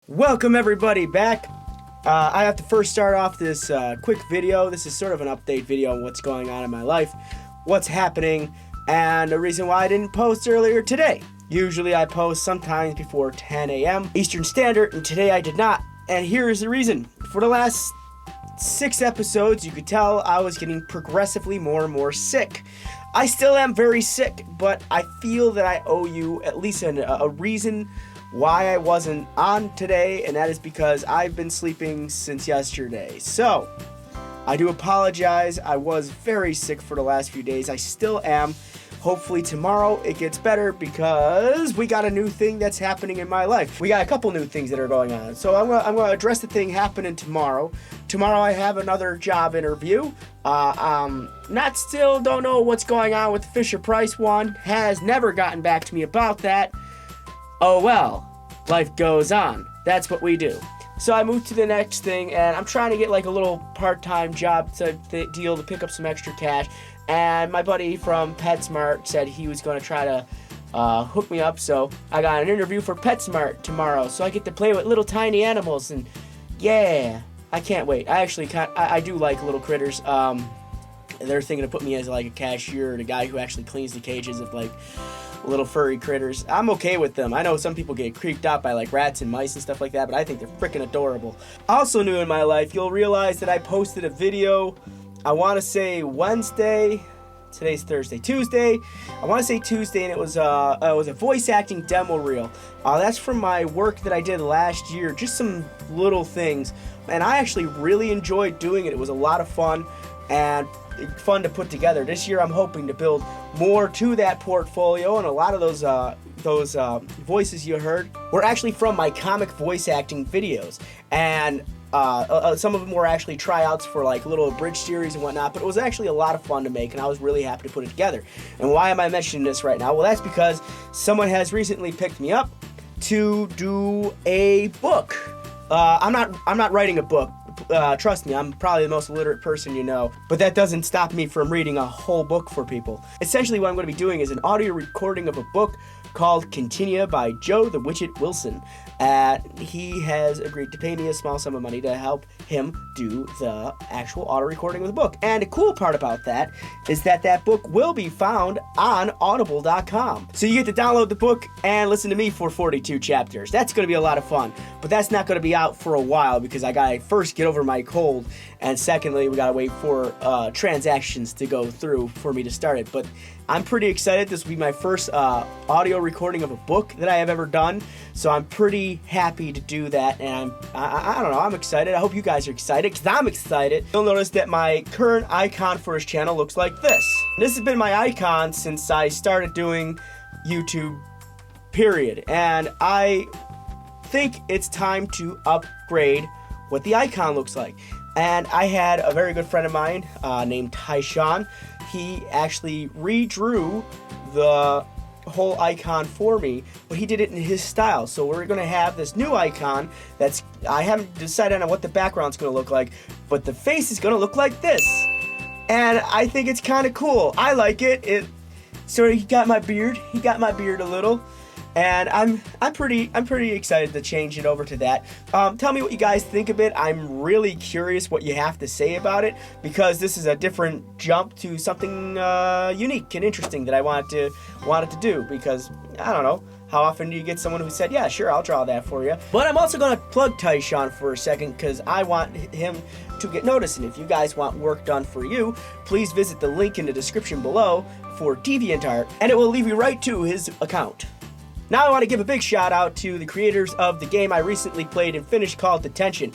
Welcome everybody back. I have to first start off this quick video. This is sort of an update video on what's going on in my life, what's happening, and the reason why I didn't post earlier today. Usually I post sometimes before 10 a.m. Eastern Standard, and today I did not. And here's the reason. For the last 6 episodes, you could tell I was getting progressively more and more sick. I still am very sick, but I feel that I owe you at least a reason why I wasn't on today, and that is because I've been sleeping since yesterday. So, I do apologize. I was very sick for the last few days. I still am. Hopefully tomorrow it gets better because we got a new thing that's happening in my life. We got a couple new things that are going on. So I'm gonna address the thing happening tomorrow. Tomorrow I have another job interview. Don't know what's going on with the Fisher-Price one. Has never gotten back to me about that. Oh well, life goes on. That's what we do. So I moved to the next thing, and I'm trying to get like a little part-time job deal to pick up some extra cash. And my buddy from PetSmart said he was going to try to hook me up. So I got an interview for PetSmart tomorrow. So I get to play with little tiny animals, and yeah, I can't wait. I do like little critters. They're thinking of putting me as like a cashier, the guy who actually cleans the cages of like little furry critters. I'm okay with them. I know some people get creeped out by like rats and mice and stuff like that, but I think they're freaking adorable. Also new in my life, you'll realize that I posted a video, I want to say Wednesday, today's Thursday, Tuesday, I want to say Tuesday, and it was a voice acting demo reel. That's from my work that I did last year, just some little things, and I actually really enjoyed doing it. It was a lot of fun and fun to put together. This year I'm hoping to build more to that portfolio, and a lot of those voices you heard were actually from my comic voice acting videos, and some of them were actually tryouts for like little bridge series and whatnot, but it was actually a lot of fun to make, and I was really happy to put it together. And why am I mentioning this right now? Well, that's because someone has recently picked me up to do a book. I'm not writing a book. Trust me, I'm probably the most illiterate person you know, but that doesn't stop me from reading a whole book for people. Essentially what I'm going to be doing is an audio recording of a book called Continua by Joe the Witchet Wilson. He has agreed to pay me a small sum of money to help him do the actual audio recording of the book. And the cool part about that is that that book will be found on audible.com. So you get to download the book and listen to me for 42 chapters. That's going to be a lot of fun, but that's not going to be out for a while because I got to first get over my cold, and secondly, we got to wait for transactions to go through for me to start it. But I'm pretty excited. This will be my first audio recording of a book that I have ever done, so I'm pretty happy to do that, and I don't know, I'm excited. I hope you guys are excited, because I'm excited. You'll notice that my current icon for this channel looks like this. This has been my icon since I started doing YouTube, period, and I think it's time to upgrade what the icon looks like. And I had a very good friend of mine named Taiwan. He actually redrew the whole icon for me, but he did it in his style. So we're going to have this new icon that's, I haven't decided on what the background's going to look like, but the face is going to look like this. And I think it's kind of cool. I like it. So he got my beard a little. And I'm pretty excited to change it over to that. Tell me what you guys think of it. I'm really curious what you have to say about it, because this is a different jump to something unique and interesting that I wanted to do, because I don't know, how often do you get someone who said, yeah, sure, I'll draw that for you. But I'm also going to plug Taiwan for a second, because I want him to get noticed. And if you guys want work done for you, please visit the link in the description below for DeviantArt, and it will leave you right to his account. Now I want to give a big shout out to the creators of the game I recently played and finished called Detention.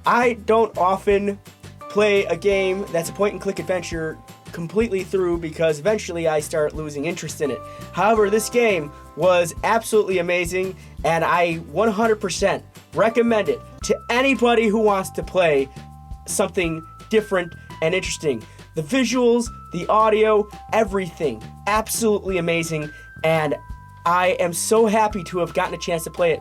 I don't often play a game that's a point-and-click adventure completely through, because eventually I start losing interest in it. However, this game was absolutely amazing, and I 100% recommend it to anybody who wants to play something different and interesting. The visuals, the audio, everything, absolutely amazing, and I am so happy to have gotten a chance to play it.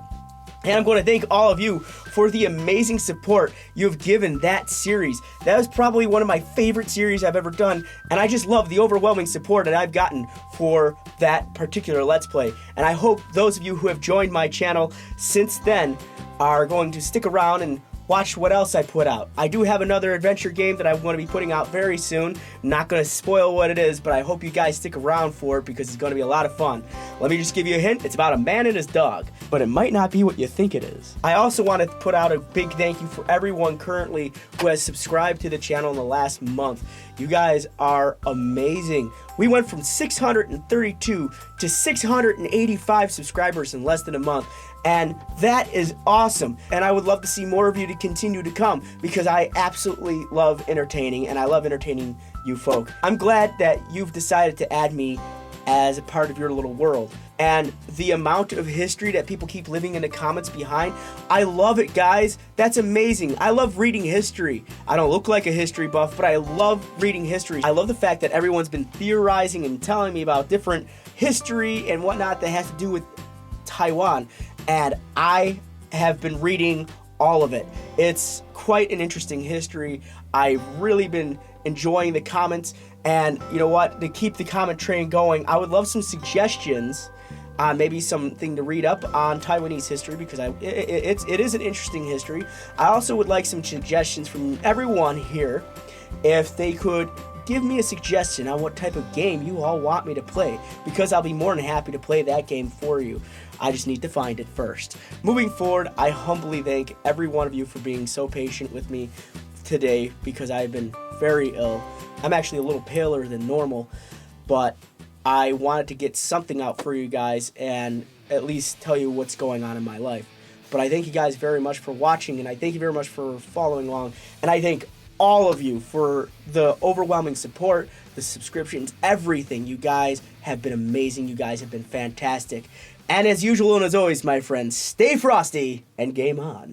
And I'm going to thank all of you for the amazing support you've given that series. That was probably one of my favorite series I've ever done, and I just love the overwhelming support that I've gotten for that particular Let's Play. And I hope those of you who have joined my channel since then are going to stick around and watch what else I put out. I do have another adventure game that I'm going to be putting out very soon. Not going to spoil what it is, but I hope you guys stick around for it because it's going to be a lot of fun. Let me just give you a hint. It's about a man and his dog, but it might not be what you think it is. I also want to put out a big thank you for everyone currently who has subscribed to the channel in the last month. You guys are amazing. We went from 632 to 685 subscribers in less than a month, and that is awesome. And I would love to see more of you to continue to come because I absolutely love entertaining, and I love entertaining you folk. I'm glad that you've decided to add me as a part of your little world. And the amount of history that people keep leaving in the comments behind, I love it, guys. That's amazing. I love reading history. I don't look like a history buff, but I love reading history. I love the fact that everyone's been theorizing and telling me about different history and whatnot that has to do with Taiwan, and I have been reading all of it. It's quite an interesting history. I've really been enjoying the comments, and you know what, to keep the comment train going, I would love some suggestions on maybe something to read up on Taiwanese history, because it is an interesting history. I also would like some suggestions from everyone here if they could give me a suggestion on what type of game you all want me to play, because I'll be more than happy to play that game for you. I just need to find it first. Moving forward, I humbly thank every one of you for being so patient with me today because I've been very ill. I'm actually a little paler than normal, but I wanted to get something out for you guys and at least tell you what's going on in my life. But I thank you guys very much for watching, and I thank you very much for following along, and I thank all of you for the overwhelming support, the subscriptions, everything. You guys have been amazing. You guys have been fantastic. And as usual and as always, my friends, stay frosty and game on.